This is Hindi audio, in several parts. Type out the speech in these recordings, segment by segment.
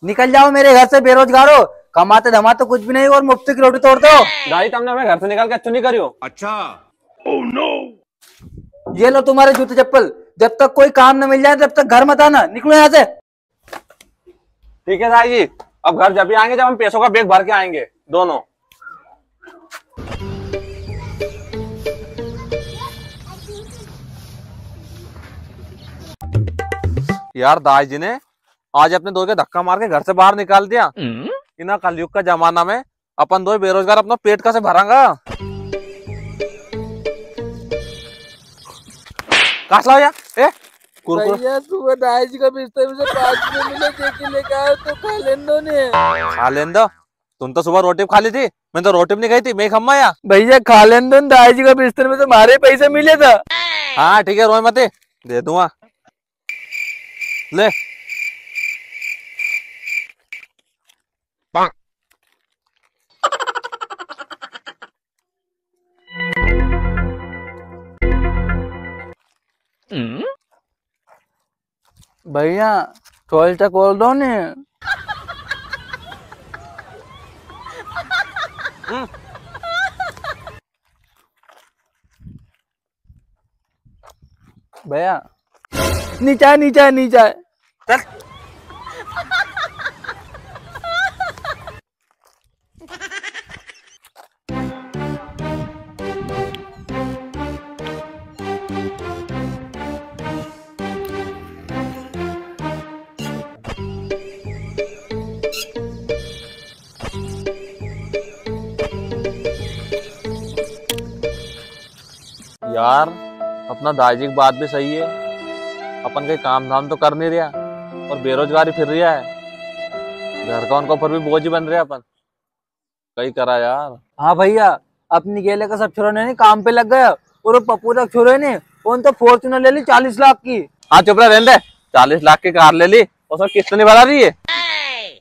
निकल जाओ मेरे घर से बेरोजगार हो, कमाते धमाते कुछ भी नहीं और मुफ्त की रोटी तोड़ते हो। दाई तुमने हमें घर से निकाल के अच्छी नहीं करियो। अच्छा। Oh no. ये लो तुम्हारे जूते चप्पल, जब तक कोई काम न मिल जाए तब तक घर मत आना, निकलो यहाँ से। ठीक है दाई जी, अब घर जब भी आएंगे जब हम पैसों का बैग भर के आएंगे दोनों। यार दाई जी ने आज अपने दो के धक्का मार के घर से बाहर निकाल दिया। इना कलयुग का जमाना में अपन दो बेरोजगार अपना पेट कैसे भरांगा। काट लाओ यार। ए भैया सुबह दाई जी का बिस्तर में से 5 रुपए मिले, देके लेके आए तो खा लेन दो ने। खा लेन दो, तुम तो सुबह रोटी खा ली थी, मैं तो रोटी भी नहीं खाई थी, मैं खम्मा या। भैया खा लेन दो, दाई जी का बिस्तर में से हमारे पैसे मिले था। हाँ ठीक है, रोए मत, दे दूंगा, ले। भैया टॉयलेट खोल दो ने। भैया नीचा नीचा नीचा। चल। यार अपना दाजी की बात भी सही है, अपन कहीं काम धाम तो कर नहीं रहा और बेरोजगारी फिर रहा है, घर का उनका ऊपर भी बोझ ही बन रहा है अपन, कहीं करा यार। हाँ भैया, अपनी गेले का सब छोरा ने काम पे लग गया और पप्पू तक छोरे ने उन तो फॉर्च्यूनर ले ली 40 लाख की। हाँ चुप रह, रहने दे, 40 लाख की कार ले ली और सब किस्त नहीं भरा रही है।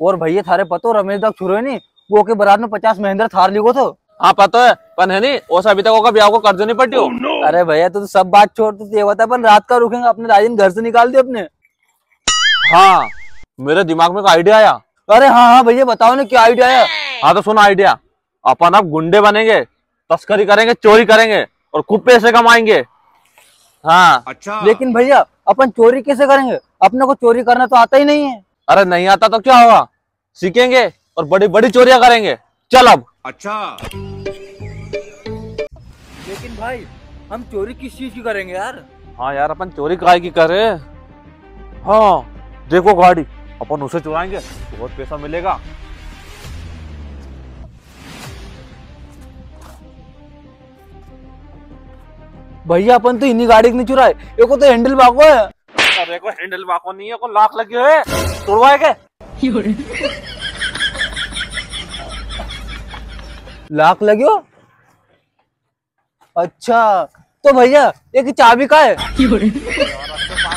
और भैया थारे पतो रमेश तक छोरे ने वो के बारात में 50 महिंद्रा थार ली को तो। हाँ पता है, पर है नहीं वो अभी तक ब्याह को कर्ज नहीं पटी हो। अरे भैया तो सब बात छोड़, तो ये बता अपन रात का रुकेंगे, अपने राजन घर से निकाल दिए अपने। हाँ मेरे दिमाग में एक आइडिया आया। अरे हाँ हाँ भैया बताओ ना क्या आइडिया आया। हाँ तो सुन आइडिया, अपन अब गुंडे बनेंगे, तस्करी करेंगे, चोरी करेंगे और खूब पैसे कमाएंगे। हाँ अच्छा। लेकिन भैया अपन चोरी कैसे करेंगे, अपने को चोरी करना तो आता ही नहीं है। अरे नहीं आता तो क्या होगा, सीखेंगे और बड़ी बड़ी चोरियां करेंगे। चल अब। अच्छा। लेकिन भाई हम चोरी किस चीज की करेंगे यार। हाँ यार अपन चोरी काहे की करे। हाँ देखो गाड़ी, अपन उसे चुराएंगे तो बहुत पैसा मिलेगा। भैया अपन तो इन्हीं गाड़ी की नहीं चुराए, एक को तो हैंडल बाको है। अरे को हैंडल बाको नहीं है, को लाख लगे हुए तोड़वाए के। लाख लगे हो? अच्छा तो भैया एक चाबी का है। यार पागल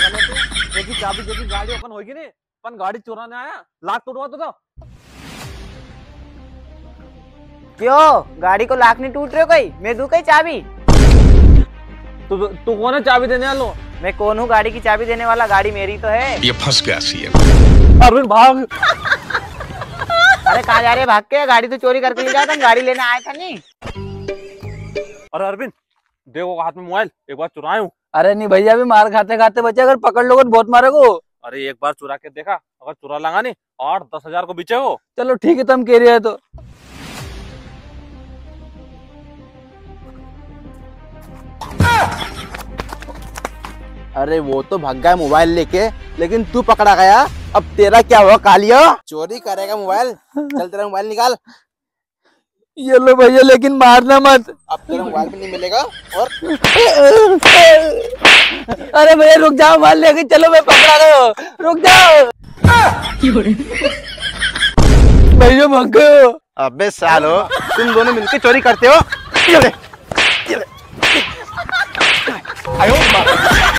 है तू, एक ही चाबी जैसी गाड़ी अपन होगी नहीं, अपन गाड़ी चुराने आया, लाख तोड़वा तो। क्यों गाड़ी को लाख नहीं टूट रहे हो, कोई मैं दूं कहीं चाबी। तू कौन है चाबी देने वाला? मैं कौन हूँ गाड़ी की चाबी देने वाला, गाड़ी मेरी तो है। ये फंस गया सी है। अरविंद भाग। अरे कहाँ जा रहे भाग के, गाड़ी तो चोरी करके ले जाओ, तुम गाड़ी लेने आए थे नहीं। अरे अरविंद देखो हाथ में मोबाइल, एक बार चुराए हूँ। अरे नहीं भैया अभी मार खाते खाते बचे, अगर पकड़ लोगे तो बहुत मारेगो। अरे एक बार चुरा के देखा, अगर चुरा लगा नहीं 8-10 हजार को बेचे हो। चलो ठीक है, तुम कह रहे हो तो। अरे वो तो भाग गया मोबाइल लेके, लेकिन तू पकड़ा गया। अब तेरा क्या हुआ कालिया? चोरी करेगा मोबाइल? चल तेरा मोबाइल निकाल। ये लो भैया लेकिन मारना मत। अब तेरा मोबाइल भी नहीं मिलेगा। और अरे भैया रुक जाओ, मोबाइल लेके चलो, मैं पकड़ा गया हूँ, रुक जाओ। भैया भाग गए हो। अबे सालो तुम दोनों मिलके चोरी करते हो।